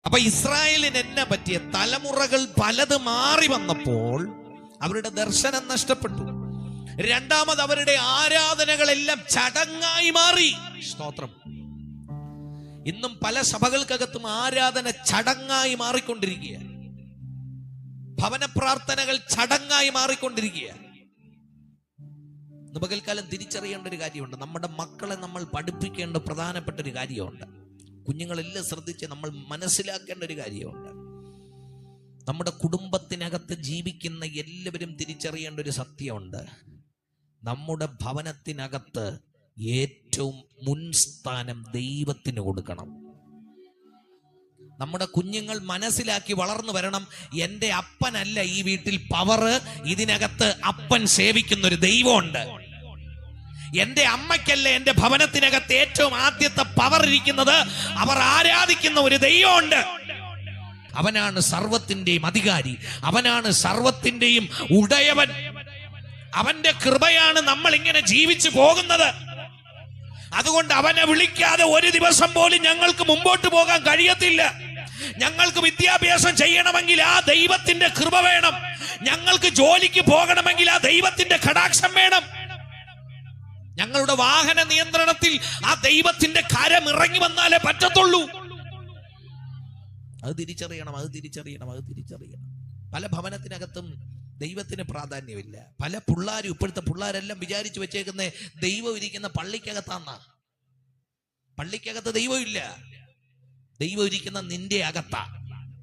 അപ്പൊ ഇസ്രായേലിന് എന്നെ പറ്റിയ തലമുറകൾ പലത് മാറി വന്നപ്പോൾ അവരുടെ ദർശനം നഷ്ടപ്പെട്ടു. രണ്ടാമത് അവരുടെ ആരാധനകളെല്ലാം ചടങ്ങായി മാറി. സ്തോത്രം. ഇന്നും പല സഭകൾക്കകത്തും ആരാധന ചടങ്ങായി മാറിക്കൊണ്ടിരിക്കുകയാണ്. ഭവന പ്രാർത്ഥനകൾ ചടങ്ങായി മാറിക്കൊണ്ടിരിക്കുകയാണ്. പകൽക്കാലം തിരിച്ചറിയേണ്ട ഒരു കാര്യമുണ്ട്. നമ്മുടെ മക്കളെ നമ്മൾ പഠിപ്പിക്കേണ്ട പ്രധാനപ്പെട്ട ഒരു കാര്യമുണ്ട്. കുഞ്ഞുങ്ങളെല്ലാം ശ്രദ്ധിച്ച് നമ്മൾ മനസ്സിലാക്കേണ്ട ഒരു കാര്യമുണ്ട്. നമ്മുടെ കുടുംബത്തിനകത്ത് ജീവിക്കുന്ന എല്ലാവരും തിരിച്ചറിയേണ്ട ഒരു സത്യമുണ്ട്. നമ്മുടെ ഭവനത്തിനകത്ത് ഏറ്റവും മുൻസ്ഥാനം ദൈവത്തിന് കൊടുക്കണം. നമ്മുടെ കുഞ്ഞുങ്ങൾ മനസ്സിലാക്കി വളർന്നു വരണം. എൻ്റെ അപ്പനല്ല ഈ വീട്ടിൽ പവർ, ഇതിനകത്ത് അപ്പൻ സേവിക്കുന്ന ഒരു ദൈവമുണ്ട്. എൻ്റെ അമ്മയ്ക്കല്ല എൻ്റെ ഭവനത്തിനകത്ത് ഏറ്റവും ആദ്യത്തെ പവർ ഇരിക്കുന്നത്, അവർ ആരാധിക്കുന്ന ഒരു ദൈവമുണ്ട്. അവനാണ് സർവത്തിന്റെയും അധികാരി, അവനാണ് സർവത്തിന്റെയും ഉടയവൻ. അവന്റെ കൃപയാണ് നമ്മൾ ഇങ്ങനെ ജീവിച്ചു പോകുന്നത്. അതുകൊണ്ട് അവനെ വിളിക്കാതെ ഒരു ദിവസം പോലും ഞങ്ങൾക്ക് മുമ്പോട്ട് പോകാൻ കഴിയത്തില്ല. ഞങ്ങൾക്ക് വിദ്യാഭ്യാസം ചെയ്യണമെങ്കിൽ ആ ദൈവത്തിന്റെ കൃപ വേണം. ഞങ്ങൾക്ക് ജോലിക്ക് പോകണമെങ്കിൽ ആ ദൈവത്തിന്റെ കടാക്ഷം വേണം. ഞങ്ങളുടെ വാഹന നിയന്ത്രണത്തിൽ ആ ദൈവത്തിന്റെ കരം ഇറങ്ങി വന്നാലേ പറ്റത്തുള്ളൂ. അത് തിരിച്ചറിയണം. പല ഭവനത്തിനകത്തും ദൈവത്തിന് പ്രാധാന്യമില്ല. പല പിള്ളേരും, ഇപ്പോഴത്തെ പിള്ളേരെല്ലാം വിചാരിച്ചു വെച്ചേക്കുന്ന ദൈവം ഇരിക്കുന്ന പള്ളിക്കകത്താന്നാ. പള്ളിക്കകത്ത് ദൈവം ഇല്ല, ദൈവം ഇരിക്കുന്ന നിന്റെ അകത്താ.